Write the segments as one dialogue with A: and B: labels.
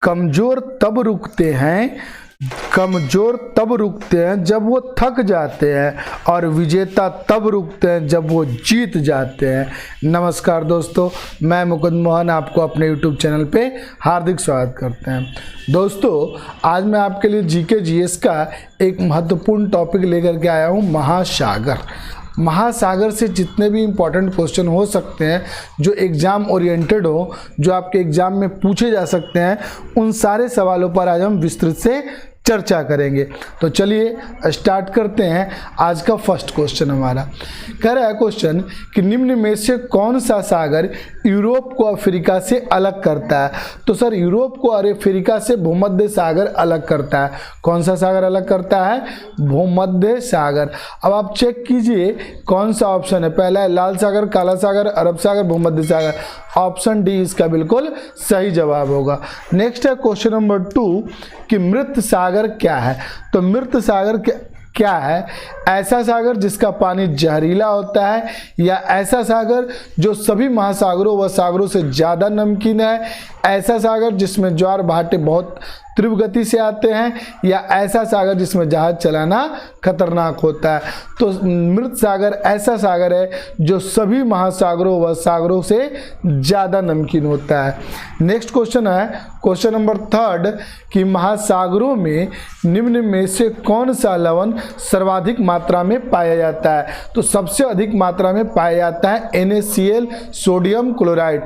A: कमजोर तब रुकते हैं जब वो थक जाते हैं, और विजेता तब रुकते हैं जब वो जीत जाते हैं। नमस्कार दोस्तों, मैं मुकुंद मोहन आपको अपने YouTube चैनल पे हार्दिक स्वागत करते हैं। दोस्तों, आज मैं आपके लिए जीके जीएस का एक महत्वपूर्ण टॉपिक लेकर के आया हूँ, महासागर। महासागर से जितने भी इम्पॉर्टेंट क्वेश्चन हो सकते हैं, जो एग्ज़ाम ओरिएंटेड हो, जो आपके एग्ज़ाम में पूछे जा सकते हैं, उन सारे सवालों पर आज हम विस्तृत से चर्चा करेंगे। तो चलिए स्टार्ट करते हैं। आज का फर्स्ट क्वेश्चन हमारा कह रहा है क्वेश्चन कि निम्न में से कौन सा सागर यूरोप को अफ्रीका से अलग करता है। तो सर, यूरोप को अफ्रीका से भूमध्य सागर अलग करता है। कौन सा सागर अलग करता है? भूमध्य सागर। अब आप चेक कीजिए कौन सा ऑप्शन है। पहला है लाल सागर, काला सागर, अरब सागर, भूमध्य सागर। ऑप्शन डी इसका बिल्कुल सही जवाब होगा। नेक्स्ट है क्वेश्चन नंबर 2 कि मृत सागर क्या है। तो मृत सागर क्या है? ऐसा सागर जिसका पानी जहरीला होता है, या ऐसा सागर जो सभी महासागरों व सागरों से ज़्यादा नमकीन है, ऐसा सागर जिसमें ज्वार भाटे बहुत तीव्र गति से आते हैं, या ऐसा सागर जिसमें जहाज चलाना खतरनाक होता है। तो मृत सागर ऐसा सागर है जो सभी महासागरों व सागरों से ज़्यादा नमकीन होता है। नेक्स्ट क्वेश्चन है क्वेश्चन नंबर 3 कि महासागरों में निम्न में से कौन सा लवण सर्वाधिक मात्रा में पाया जाता है। तो सबसे अधिक मात्रा में पाया जाता है NaCl, sodium chloride.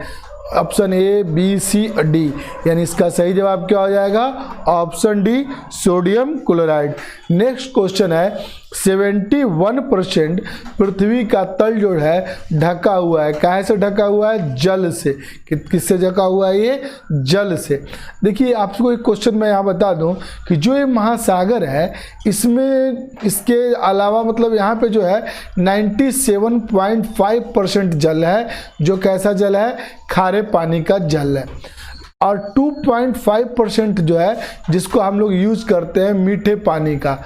A: Option A, B, C, D, यानी इसका सही जवाब क्या हो जाएगा? Option D, sodium chloride. Next question है 71% पृथ्वी का तल जो है ढका हुआ है। काहे से ढका हुआ है? जल से। किससे ढका हुआ है? ये जल से। देखिए, आपको एक क्वेश्चन मैं यहाँ बता दूँ कि जो ये महासागर है, इसमें इसके अलावा मतलब यहाँ पे जो है 97.5% जल है, जो कैसा जल है? खारे पानी का जल है। और 2.5% जो है जिसको हम लोग यूज करते हैं मीठे पानी का।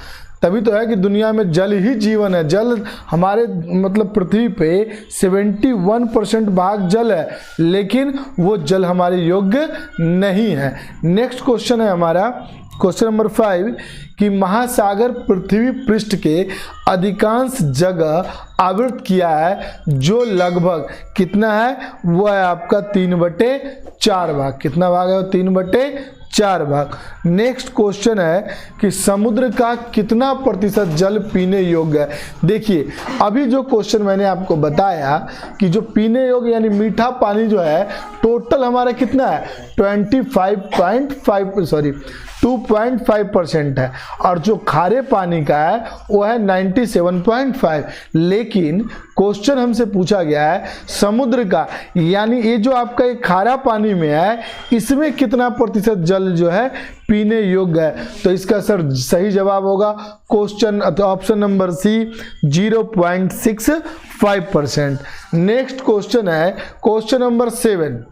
A: तभी तो है कि दुनिया में जल ही जीवन है। जल हमारे मतलब पृथ्वी पे 71% भाग जल है, लेकिन वो जल हमारे योग्य नहीं है। नेक्स्ट क्वेश्चन है हमारा क्वेश्चन नंबर 5 कि महासागर पृथ्वी पृष्ठ के अधिकांश जगह आवृत किया है, जो लगभग कितना है? वो है आपका 3/4 भाग। कितना भाग है? 3/4 भाग। नेक्स्ट क्वेश्चन है कि समुद्र का कितना प्रतिशत जल पीने योग्य है। देखिए, अभी जो क्वेश्चन मैंने आपको बताया कि जो पीने योग्य यानी मीठा पानी जो है, टोटल हमारा कितना है? 2.5% है, और जो खारे पानी का है वो है 97.5। लेकिन क्वेश्चन हमसे पूछा गया है समुद्र का, यानी ये जो आपका ये खारा पानी में है, इसमें कितना प्रतिशत जल जो है पीने योग्य है। तो इसका सर सही जवाब होगा question option number C, 0.65%। Next question है क्वेश्चन नंबर 7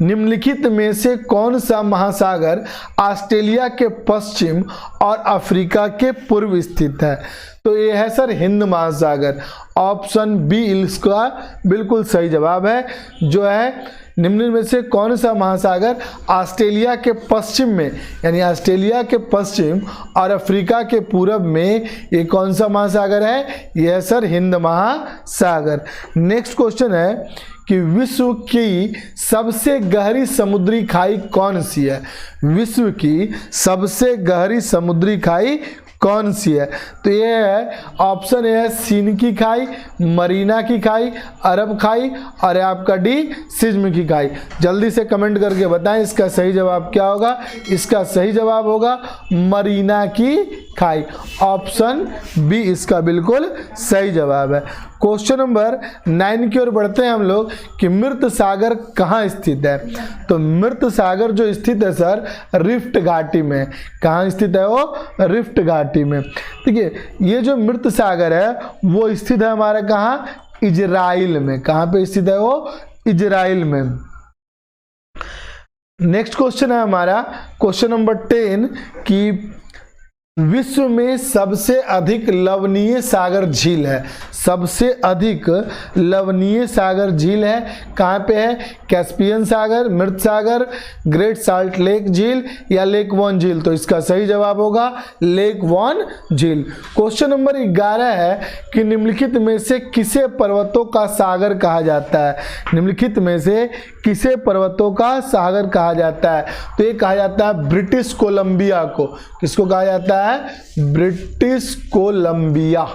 A: निम्नलिखित में से कौन सा महासागर ऑस्ट्रेलिया के पश्चिम और अफ्रीका के पूर्व स्थित है। तो ये है सर हिंद महासागर। ऑप्शन बी इसका बिल्कुल सही जवाब है। जो है निम्न में से कौन सा महासागर ऑस्ट्रेलिया के पश्चिम में, यानी ऑस्ट्रेलिया के पश्चिम और अफ्रीका के पूर्व में ये कौन सा महासागर है? यह है सर हिंद महासागर। नेक्स्ट क्वेश्चन है कि विश्व की सबसे गहरी समुद्री खाई कौन सी है। विश्व की सबसे गहरी समुद्री खाई कौन सी है? तो ये है ऑप्शन ए है सिंध की खाई, मरीना की खाई, अरब खाई, और आपका डी सिज्म की खाई। जल्दी से कमेंट करके बताएं इसका सही जवाब क्या होगा। इसका सही जवाब होगा मरीना की खाई। ऑप्शन बी इसका बिल्कुल सही जवाब है। क्वेश्चन नंबर 9 की ओर बढ़ते हैं हम लोग कि मृत सागर कहाँ स्थित है। तो मृत सागर जो स्थित है सर रिफ्ट घाटी में। कहाँ स्थित है वो? रिफ्ट घाटी में। देखिए, ये जो मृत सागर है वो स्थित है हमारा कहाँ? इजराइल में। कहाँ पे स्थित है वो? इजराइल में। नेक्स्ट क्वेश्चन है हमारा क्वेश्चन नंबर 10 कि विश्व में सबसे अधिक लवणीय सागर झील है, सबसे अधिक लवणीय सागर झील है कहाँ पे है? कैस्पियन सागर, मृत सागर, ग्रेट साल्ट लेक झील या लेक वन झील। तो इसका सही जवाब होगा लेक वन झील। क्वेश्चन नंबर 11 है कि निम्नलिखित में से किसे पर्वतों का सागर कहा जाता है? निम्नलिखित में से किसे पर्वतों का सागर कहा जाता है? तो ये कहा जाता है ब्रिटिश कोलंबिया को। किसको कहा जाता है? ब्रिटिश कोलंबिया,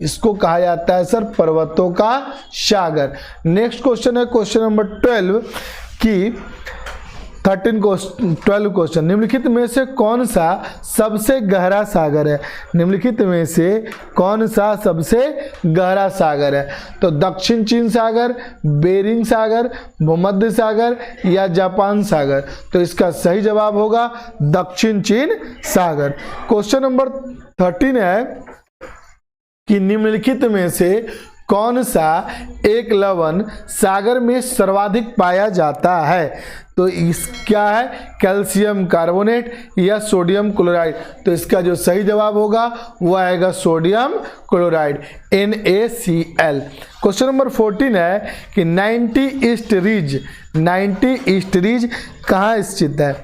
A: इसको कहा जाता है सर पर्वतों का सागर। नेक्स्ट क्वेश्चन है क्वेश्चन नंबर 12 की 12 क्वेश्चन, निम्नलिखित में से कौन सा सबसे गहरा सागर है? निम्नलिखित में से कौन सा सबसे गहरा सागर है? तो दक्षिण चीन सागर, बेरिंग सागर, भूमध्य सागर या जापान सागर। तो इसका सही जवाब होगा दक्षिण चीन सागर। क्वेश्चन नंबर 13 है कि निम्नलिखित में से कौन सा एक लवण सागर में सर्वाधिक पाया जाता है? तो इस क्या है? कैल्शियम कार्बोनेट या सोडियम क्लोराइड। तो इसका जो सही जवाब होगा वो आएगा sodium chloride, NaCl। Question number 14 है कि 90 ईस्ट रिज कहाँ स्थित है?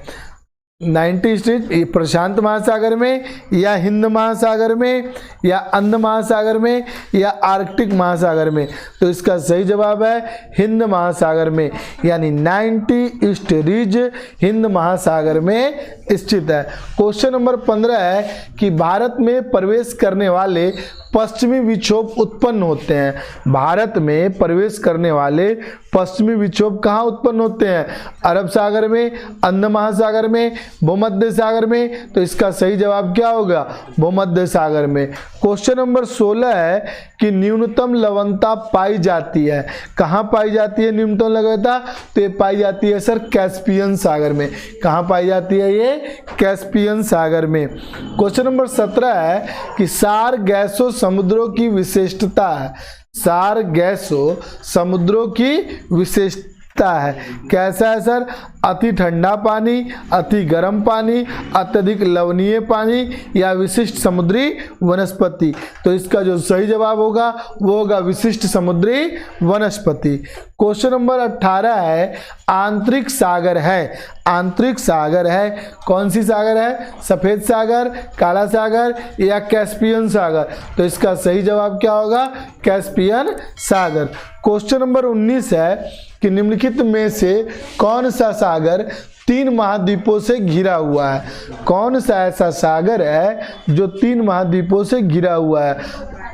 A: 90 ईस्ट रिज प्रशांत महासागर में या हिंद महासागर में या अंध महासागर में या आर्कटिक महासागर में। तो इसका सही जवाब है हिंद महासागर में, यानी 90 ईस्ट रिज हिंद महासागर में स्थित है। क्वेश्चन नंबर 15 है कि भारत में प्रवेश करने वाले पश्चिमी विक्षोभ उत्पन्न होते हैं। भारत में प्रवेश करने वाले पश्चिमी विक्षोभ कहाँ उत्पन्न होते हैं? अरब सागर में, अंध महासागर में, भूमध्य सागर में। तो इसका सही जवाब क्या होगा? भूमध्य सागर में। क्वेश्चन नंबर 16 है कि न्यूनतम लवणता पाई जाती है, कहाँ पाई जाती है न्यूनतम लवणता? तो ये पाई जाती है सर कैस्पियन सागर में। कहाँ पाई जाती है ये? कैस्पियन सागर में। क्वेश्चन नंबर 17 है कि सार गैसों समुद्रों की विशेषता है। सार गैसों समुद्रों की विशेषता है, कैसा है सर? अति ठंडा पानी, अति गर्म पानी, अत्यधिक लवणीय पानी या विशिष्ट समुद्री वनस्पति। तो इसका जो सही जवाब होगा वो होगा विशिष्ट समुद्री वनस्पति। क्वेश्चन नंबर 18 है आंतरिक सागर है। आंतरिक सागर है, कौन सी सागर है? सफेद सागर, काला सागर या कैस्पियन सागर। तो इसका सही जवाब क्या होगा? कैस्पियन सागर। क्वेश्चन नंबर 19 है कि निम्नलिखित में से कौन सा सागर 3 महाद्वीपों से घिरा हुआ है? कौन सा ऐसा सागर है जो 3 महाद्वीपों से घिरा हुआ है?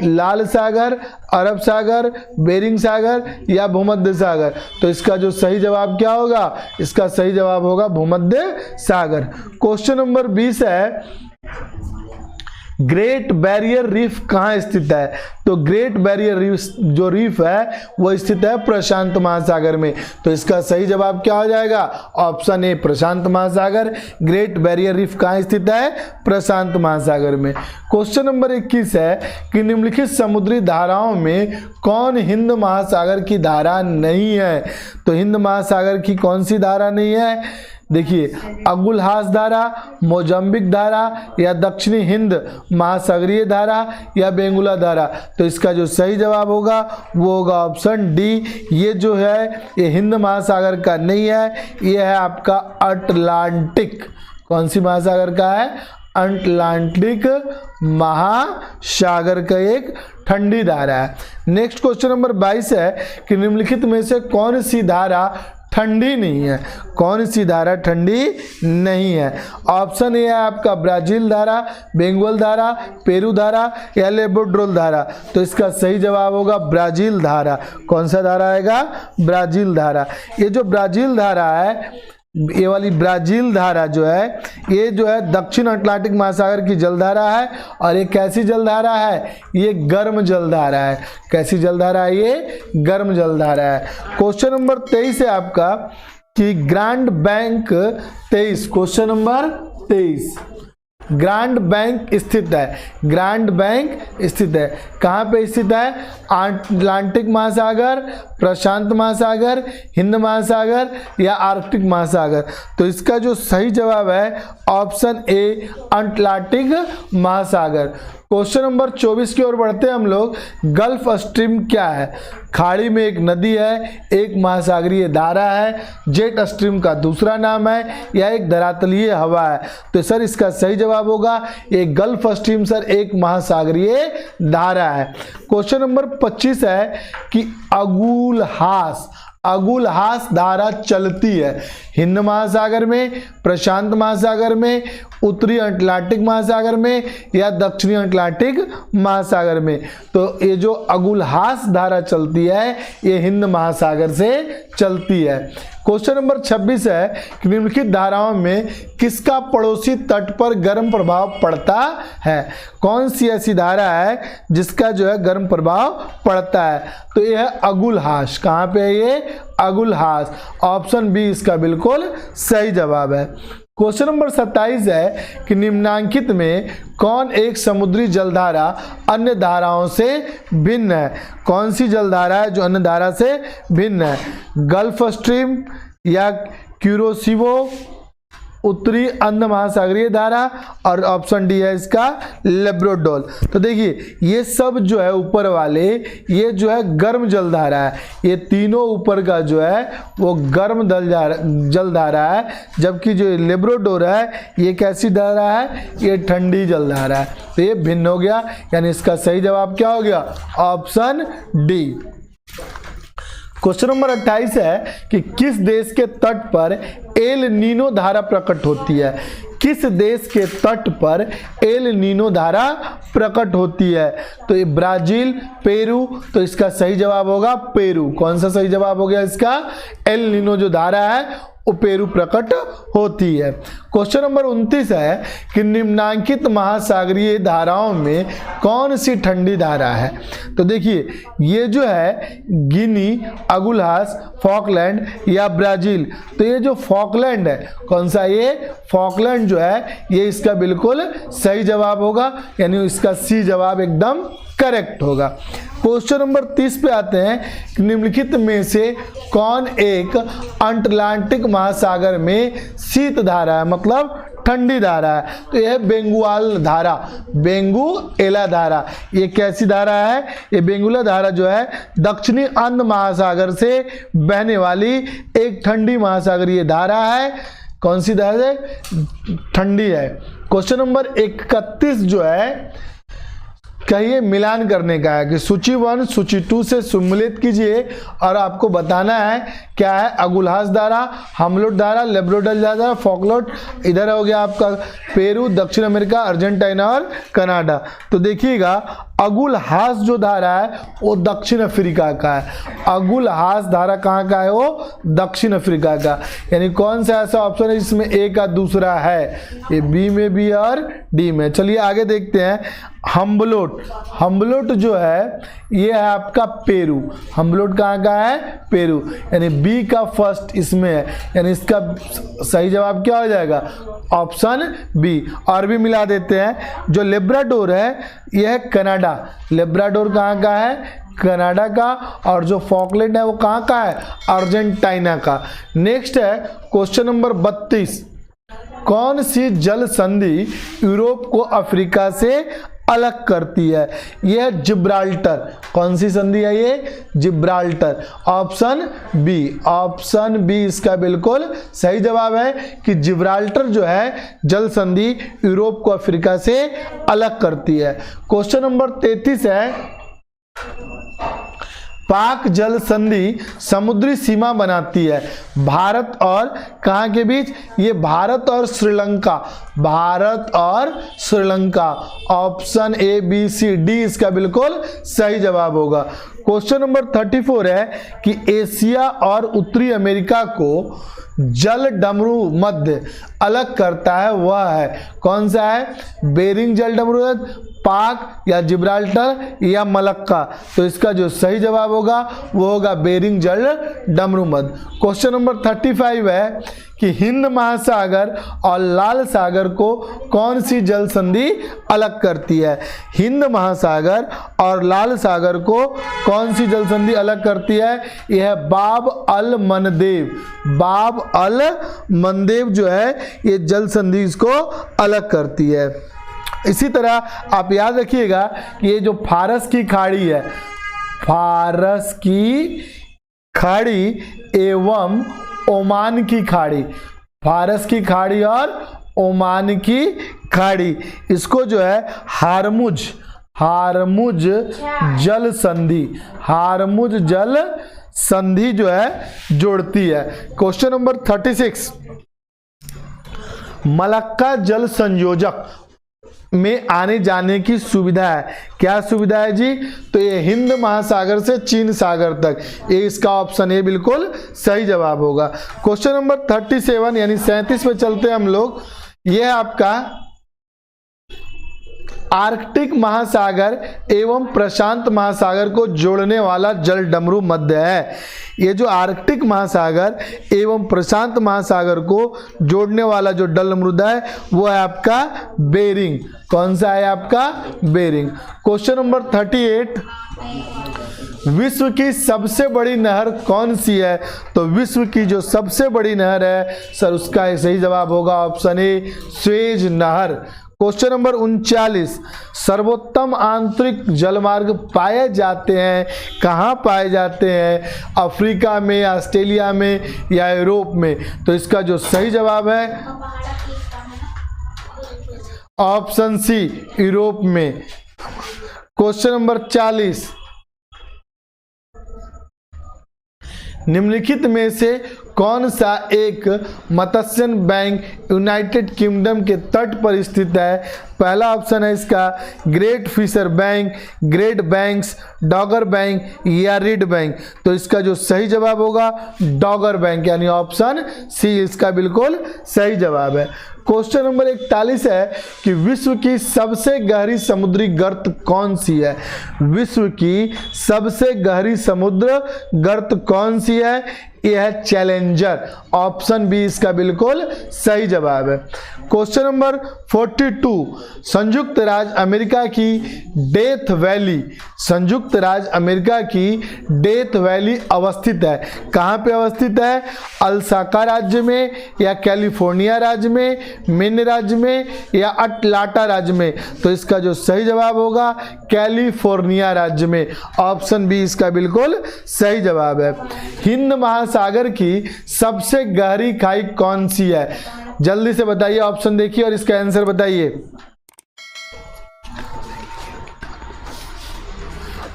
A: लाल सागर, अरब सागर, बेरिंग सागर या भूमध्य सागर। तो इसका जो सही जवाब क्या होगा? इसका सही जवाब होगा भूमध्य सागर। क्वेश्चन नंबर 20 है ग्रेट बैरियर रीफ कहाँ स्थित है? तो ग्रेट बैरियर रीफ जो रीफ है वो स्थित है प्रशांत महासागर में। तो इसका सही जवाब क्या हो जाएगा? ऑप्शन ए प्रशांत महासागर। ग्रेट बैरियर रीफ कहाँ स्थित है? प्रशांत महासागर में। क्वेश्चन नंबर 21 है कि निम्नलिखित समुद्री धाराओं में कौन हिंद महासागर की धारा नहीं है? तो हिंद महासागर की कौन सी धारा नहीं है? देखिए, अगुलहास धारा, मोजम्बिक धारा या दक्षिणी हिंद महासागरीय धारा या बेंगुला धारा। तो इसका जो सही जवाब होगा वो होगा ऑप्शन डी। ये जो है ये हिंद महासागर का नहीं है, ये है आपका अटलांटिक। कौन सी महासागर का है? अटलांटिक महासागर का एक ठंडी धारा है। नेक्स्ट क्वेश्चन नंबर 22 है कि निम्नलिखित में से कौन सी धारा ठंडी नहीं है? कौन सी धारा ठंडी नहीं है? ऑप्शन ए है आपका ब्राजील धारा, बेंगोल धारा, पेरू धारा या लेबोड्रोल धारा। तो इसका सही जवाब होगा ब्राजील धारा। कौन सा धारा आएगा? ब्राजील धारा। ये जो ब्राजील धारा है, ये वाली ब्राजील धारा जो है ये जो है दक्षिण अटलांटिक महासागर की जलधारा है। और ये कैसी जलधारा है? ये गर्म जलधारा है। कैसी जलधारा है? ये गर्म जलधारा है। क्वेश्चन नंबर 23 है आपका कि grand bank 23। Question number 23 grand bank स्थित है? ग्रांड बैंक स्थित है कहाँ पे स्थित है? अटलांटिक महासागर, प्रशांत महासागर, हिंद महासागर या आर्कटिक महासागर? तो इसका जो सही जवाब है ऑप्शन ए अटलांटिक महासागर। क्वेश्चन नंबर 24 की ओर बढ़ते हैं हम लोग। गल्फ स्ट्रीम क्या है? खाड़ी में एक नदी है, एक महासागरीय धारा है, जेट स्ट्रीम का दूसरा नाम है या एक धरातलीय हवा है? तो सर इसका सही जवाब होगा ये गल्फ स्ट्रीम सर एक महासागरीय धारा है। क्वेश्चन नंबर 25 है कि अगुलहास धारा चलती है हिंद महासागर में, प्रशांत महासागर में, उत्तरी अटलांटिक महासागर में या दक्षिणी अटलांटिक महासागर में? तो ये जो अगुलहास धारा चलती है ये हिंद महासागर से चलती है। क्वेश्चन नंबर 26 है कि निम्नलिखित धाराओं में किसका पड़ोसी तट पर गर्म प्रभाव पड़ता है? कौन सी ऐसी धारा है जिसका जो है गर्म प्रभाव पड़ता है? तो यह है अगुलहास। कहाँ पे है ये? अगुलहास। ऑप्शन बी इसका बिल्कुल सही जवाब है। क्वेश्चन नंबर 27 है कि निम्नांकित में कौन एक समुद्री जलधारा अन्य धाराओं से भिन्न है? कौन सी जलधारा है जो अन्य धारा से भिन्न है? गल्फ स्ट्रीम या क्यूरोसिवो, उत्तरी अंध महासागरीय धारा और ऑप्शन डी है इसका लेब्राडोर। तो देखिए ये सब जो है ऊपर वाले ये जो है गर्म जलधारा है, ये तीनों ऊपर का जो है वो गर्म जलधारा है, जबकि जो लेब्राडोर है ये कैसी धारा है? ये ठंडी जलधारा है। तो ये भिन्न हो गया, यानी इसका सही जवाब क्या हो गया? Option D. क्वेश्चन नंबर 28 है कि किस देश के तट पर एल नीनो धारा प्रकट होती है? किस देश के तट पर एल नीनो धारा प्रकट होती है? तो ये ब्राजील, पेरू। तो इसका सही जवाब होगा पेरू। कौन सा सही जवाब हो गया इसका? एल नीनो जो धारा है वो पेरू प्रकट होती है। क्वेश्चन नंबर 29 है कि निम्नांकित महासागरीय धाराओं में कौन सी ठंडी धारा है? तो देखिए ये जो है गिनी, अगुलहास, फॉकलैंड या ब्राजील? तो ये जो फॉकलैंड है, कौन सा? ये फॉकलैंड जो है ये इसका बिल्कुल सही जवाब होगा, यानी इसका सी जवाब एकदम करेक्ट होगा। क्वेश्चन नंबर 30 पे आते हैं कि निम्नलिखित में से कौन एक अटलांटिक महासागर में शीत धारा है, मतलब ठंडी धारा है? तो यह है बेंगुआल धारा, बेंगुएला धारा। ये कैसी धारा है? ये बेंगुएला धारा जो है दक्षिणी अंध महासागर से बहने वाली एक ठंडी महासागरीय धारा है। कौन सी धारा है? ठंडी है। क्वेश्चन नंबर 31 जो है कहिए मिलान करने का है कि सूची 1 सूची 2 से सम्मिलित कीजिए और आपको बताना है क्या है? अगुलहास धारा, हमलोट धारा, लेब्राडोर धारा, फॉकलैंड। इधर हो गया आपका पेरू, दक्षिण अमेरिका, अर्जेंटीना और कनाडा। तो देखिएगा अगुलहास जो धारा है वो दक्षिण अफ्रीका का है। अगुलहास धारा कहाँ का है? वो दक्षिण अफ्रीका का। यानी कौन सा ऐसा ऑप्शन है जिसमें ए का दूसरा है? ये बी में भी और डी में। चलिए आगे देखते हैं। हमलोट जो है ये है आपका पेरू। हमलोट कहाँ का है? पेरू। यानी बी का फर्स्ट इसमें है, यानी इसका सही जवाब क्या हो जाएगा? Option B. और भी मिला देते हैं। जो लेब्राडोर है यह है कनाडा। लेब्राडोर कहाँ का है? कनाडा का। और जो फॉकलैंड है वो कहाँ का है? अर्जेंटीना का। नेक्स्ट है क्वेश्चन नंबर 32। कौन सी जल संधि यूरोप को अफ्रीका से अलग करती है? यह जिब्राल्टर। कौन सी संधि है ये? Gibraltar. Option B. Option B इसका बिल्कुल सही जवाब है कि जिब्राल्टर जो है जल संधि यूरोप को अफ्रीका से अलग करती है। क्वेश्चन नंबर 33 है पाक जल संधि समुद्री सीमा बनाती है भारत और कहाँ के बीच? ये भारत और श्रीलंका। भारत और Sri Lanka. Option A, B, C, D इसका बिल्कुल सही जवाब होगा। क्वेश्चन नंबर 34 है कि एशिया और उत्तरी अमेरिका को जल डमरू मध्य अलग करता है वह है? कौन सा है? बेरिंग जल डमरू, पाक या जिब्राल्टर या मलक्का। तो इसका जो सही जवाब होगा वो होगा बेरिंग जल डमरू मध्य। क्वेश्चन नंबर 35 है कि हिंद महासागर और लाल सागर को कौन सी जल संधि अलग करती है। हिंद महासागर और लाल सागर को कौन सी जल संधि अलग करती है? यह है बाब अल मंदेव। बाब अल मंदेव जो है ये जल संधि इसको अलग करती है। इसी तरह आप याद रखिएगा कि ये जो फारस की खाड़ी है, फारस की खाड़ी एवं ओमान की खाड़ी, फारस की खाड़ी और ओमान की खाड़ी, इसको जो है हारमुज जल संधि, हारमुज जल संधि जो है जोड़ती है। क्वेश्चन नंबर 36, मलक्का जल संयोजक में आने जाने की सुविधा है। क्या सुविधा है जी? तो ये हिंद महासागर से चीन सागर तक, ये इसका ऑप्शन ए बिल्कुल सही जवाब होगा। क्वेश्चन नंबर 37 यानी 37 पे चलते हैं हम लोग। ये आपका आर्कटिक महासागर एवं प्रशांत महासागर को जोड़ने वाला जल डमरू मध्य है। ये जो आर्कटिक महासागर एवं प्रशांत महासागर को जोड़ने वाला जो जल डमरू है वो है आपका बेरिंग। कौन सा है आपका? बेरिंग। क्वेश्चन नंबर 38, विश्व की सबसे बड़ी नहर कौन सी है? तो विश्व की जो सबसे बड़ी नहर है सर, उसका सही जवाब होगा ऑप्शन ए स्वेज नहर। क्वेश्चन नंबर 39, सर्वोत्तम आंतरिक जलमार्ग पाए जाते हैं, कहाँ पाए जाते हैं? अफ्रीका में, ऑस्ट्रेलिया में या यूरोप में? तो इसका जो सही जवाब है ऑप्शन सी यूरोप में। क्वेश्चन नंबर 40, निम्नलिखित में से कौन सा एक मत्स्य बैंक यूनाइटेड किंगडम के तट पर स्थित है? पहला ऑप्शन है इसका Great Fisher Bank, Great Banks, Dogger Bank या रीड बैंक। तो इसका जो सही जवाब होगा डॉगर बैंक यानी ऑप्शन सी इसका बिल्कुल सही जवाब है। क्वेश्चन नंबर 41 है कि विश्व की सबसे गहरी समुद्री गर्त कौन सी है? विश्व की सबसे गहरी समुद्र गर्त कौन सी है? यह है चैलेंजर। ऑप्शन बी इसका बिल्कुल सही जवाब है। क्वेश्चन नंबर 42, संयुक्त राज्य अमेरिका की डेथ वैली, संयुक्त राज्य अमेरिका की डेथ वैली अवस्थित है, कहाँ पे अवस्थित है? अलास्का राज्य में या कैलिफोर्निया राज्य में, मेन राज्य में या अटलांटा राज्य में? तो इसका जो सही जवाब होगा कैलिफोर्निया राज्य में। ऑप्शन बी इसका बिल्कुल सही जवाब है। हिंद महासागर की सबसे गहरी खाई कौन सी है? जल्दी से बताइए, ऑप्शन देखिए और इसका आंसर बताइए।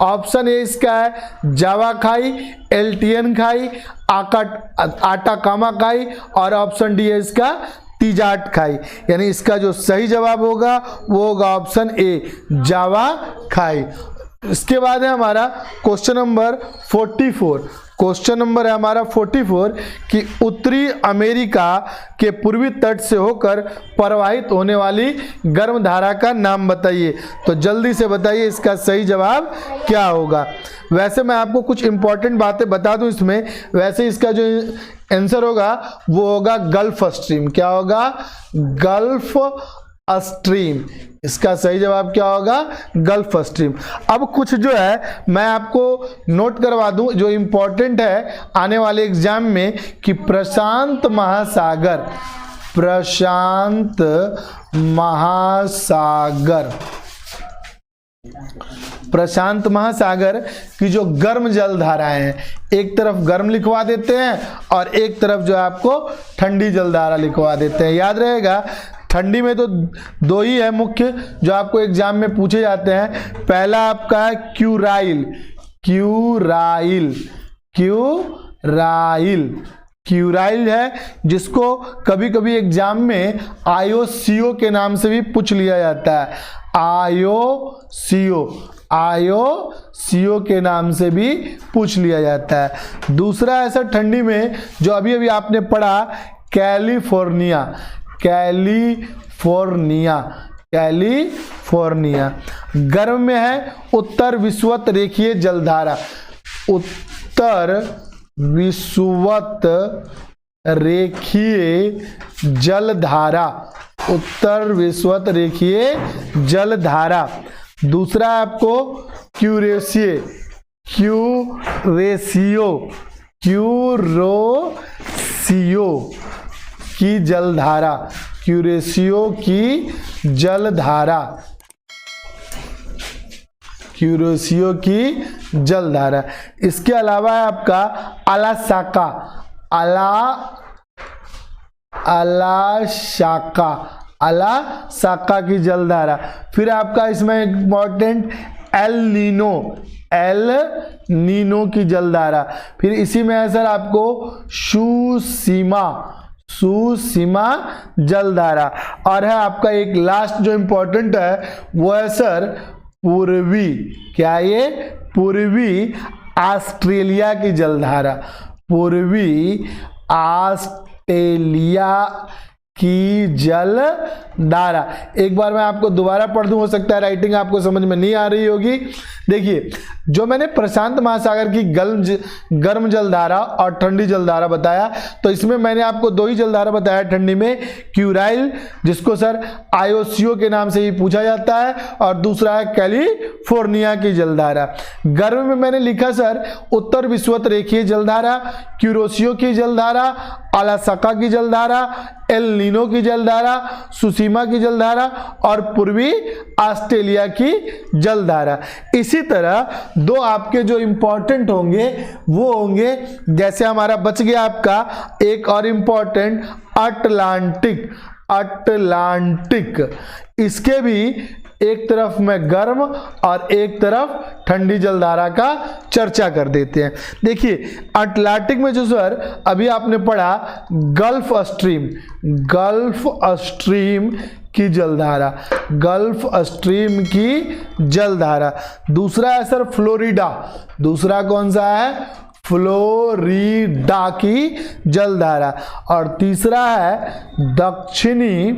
A: ऑप्शन ए इसका है जावा खाई, एल्टियन खाई, आटाकामा खाई और ऑप्शन डी है इसका तीजाट खाई। यानी इसका जो सही जवाब होगा वो होगा ऑप्शन ए जावा खाई। इसके बाद है हमारा क्वेश्चन नंबर 44। क्वेश्चन नंबर है हमारा 44 कि उत्तरी अमेरिका के पूर्वी तट से होकर प्रवाहित होने वाली गर्म धारा का नाम बताइए। तो जल्दी से बताइए इसका सही जवाब क्या होगा। वैसे मैं आपको कुछ इंपॉर्टेंट बातें बता दूं इसमें, वैसे इसका जो आंसर होगा वो होगा गल्फ स्ट्रीम। क्या होगा? Gulf stream. इसका सही जवाब क्या होगा? Gulf stream. अब कुछ जो है मैं आपको नोट करवा दूं जो इंपॉर्टेंट है आने वाले एग्जाम में कि प्रशांत महासागर, प्रशांत महासागर, प्रशांत महासागर की जो गर्म जल धाराएं हैं, एक तरफ गर्म लिखवा देते हैं और एक तरफ जो है आपको ठंडी जल धारा लिखवा देते हैं। याद रहेगा ठंडी में तो दो ही है मुख्य जो आपको एग्जाम में पूछे जाते हैं। पहला आपका है क्यूराइल, क्यूराइल, क्यूराइल, क्यूराइल है जिसको कभी कभी एग्जाम में आईओसीओ के नाम से भी पूछ लिया जाता है। आईओसीओ, आईओसीओ के नाम से भी पूछ लिया जाता है। दूसरा ऐसा ठंडी में जो अभी अभी आपने पढ़ा कैलिफोर्निया, कैलिफोर्निया, कैलिफोर्निया। गर्म में है उत्तर विषुवत रेखीय जलधारा, उत्तर विषुवत रेखीय जलधारा, उत्तर विषुवत रेखीय जलधारा। दूसरा आपको क्यूरेशियो, क्यूरेशियो, क्यूरोसियो की जलधारा, क्यूरेशियो की जलधारा, क्यूरेशियो की जलधारा। इसके अलावा है आपका अलासाका, अलासाका की जलधारा। फिर आपका इसमें इम्पोर्टेंट एल नीनो की जलधारा। फिर इसी में है सर आपको सुसीमा जलधारा। और है आपका एक लास्ट जो इंपॉर्टेंट है वो है सर पूर्वी, क्या ये पूर्वी ऑस्ट्रेलिया की जलधारा, पूर्वी ऑस्ट्रेलिया की जलधारा। एक बार मैं आपको दोबारा पढ़ दूं, हो सकता है राइटिंग आपको समझ में नहीं आ रही होगी। देखिए, जो मैंने प्रशांत महासागर की गर्म जलधारा और ठंडी जलधारा बताया, तो इसमें मैंने आपको दो ही जलधारा बताया ठंडी में, क्यूराइल जिसको सर आयोसियो के नाम से ही पूछा जाता है, और दूसरा है कैलिफोर्निया की जलधारा। गर्म में मैंने लिखा सर उत्तर विषुवत रेखीय जलधारा, क्यूरोसियो की जलधारा, अलासाका की जलधारा, एल नीनो की जलधारा, सुसीमा की जलधारा और पूर्वी ऑस्ट्रेलिया की जलधारा। इसी तरह दो आपके जो इंपॉर्टेंट होंगे वो होंगे, जैसे हमारा बच गया आपका एक और इंपॉर्टेंट अटलांटिक। इसके भी एक तरफ में गर्म और एक तरफ ठंडी जलधारा का चर्चा कर देते हैं। देखिए, अटलांटिक में जो सर अभी आपने पढ़ा गल्फ स्ट्रीम की जलधारा, गल्फ स्ट्रीम की जलधारा। दूसरा है सर फ्लोरिडा, दूसरा कौन सा है, फ्लोरिडा की जलधारा। और तीसरा है दक्षिणी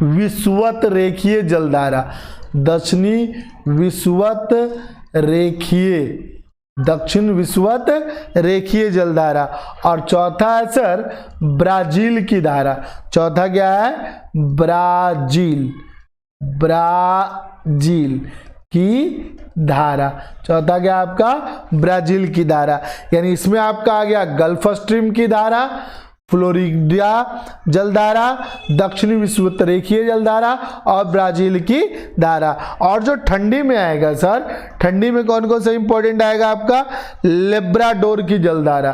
A: विषुवत रेखीय जलधारा, दक्षिण विषुवत रेखीय जलधारा। और चौथा है सर ब्राजील की धारा, चौथा क्या है, ब्राजील की धारा, चौथा क्या आपका, ब्राजील की धारा। यानी इसमें आपका आ गया गल्फ स्ट्रीम की धारा, फ्लोरिडा जलधारा, दक्षिणी विषुवत रेखीय जलधारा और ब्राजील की धारा। और जो ठंडी में आएगा सर, ठंडी में कौन कौन सा इंपॉर्टेंट आएगा आपका, लेब्राडोर की जलधारा,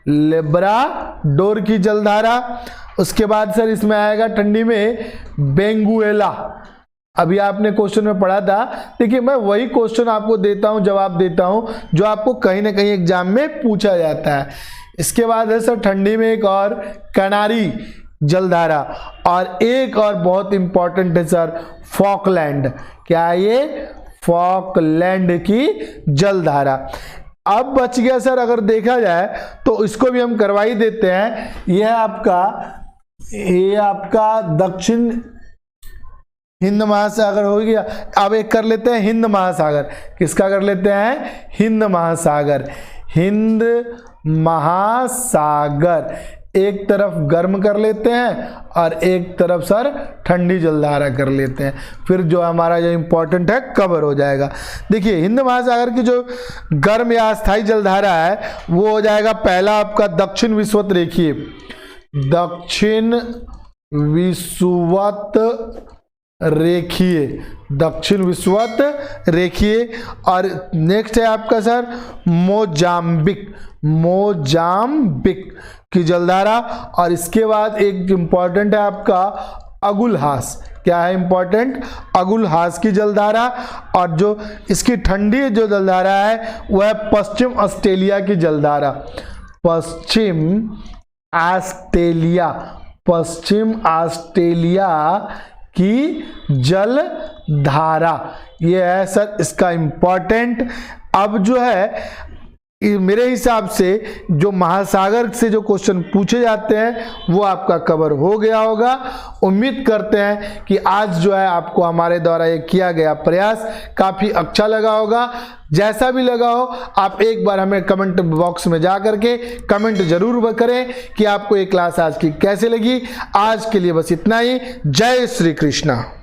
A: लेब्राडोर की जलधारा। उसके बाद सर इसमें आएगा ठंडी में बेंगुएला, अभी आपने क्वेश्चन में पढ़ा था। देखिए, मैं वही क्वेश्चन आपको देता हूं, जवाब देता हूं जो आपको कहीं ना कहीं एग्जाम में पूछा जाता है। इसके बाद है सर ठंडी में एक और कनारी जलधारा, और एक और बहुत इंपॉर्टेंट है सर फॉकलैंड, क्या है ये, फॉकलैंड की जलधारा। अब बच गया सर, अगर देखा जाए तो इसको भी हम करवा ही देते हैं। यह आपका दक्षिण हिंद महासागर हो गया। अब एक कर लेते हैं हिंद महासागर, किसका कर लेते हैं, हिंद महासागर। हिंद महासागर एक तरफ गर्म कर लेते हैं और एक तरफ सर ठंडी जलधारा कर लेते हैं, फिर जो हमारा जो इंपॉर्टेंट है कवर हो जाएगा। देखिए, हिंद महासागर की जो गर्म या अस्थायी जलधारा है वो हो जाएगा पहला आपका दक्षिण विषुवत रेखीय, दक्षिण विषुवत रेखीय। और नेक्स्ट है आपका सर मोजाम्बिक की जलधारा। और इसके बाद एक इंपॉर्टेंट है आपका अगुलहास, क्या है इंपॉर्टेंट, अगुलहास की जलधारा। और जो इसकी ठंडी जो जलधारा है वह है पश्चिम ऑस्ट्रेलिया की जलधारा, पश्चिम ऑस्ट्रेलिया की जलधारा। ये है सर इसका इंपॉर्टेंट। अब जो है मेरे हिसाब से जो महासागर से जो क्वेश्चन पूछे जाते हैं वो आपका कवर हो गया होगा। उम्मीद करते हैं कि आज जो है आपको हमारे द्वारा ये किया गया प्रयास काफ़ी अच्छा लगा होगा। जैसा भी लगा हो आप एक बार हमें कमेंट बॉक्स में जा करके कमेंट जरूर करें कि आपको ये क्लास आज की कैसे लगी। आज के लिए बस इतना ही। जय श्री कृष्णा।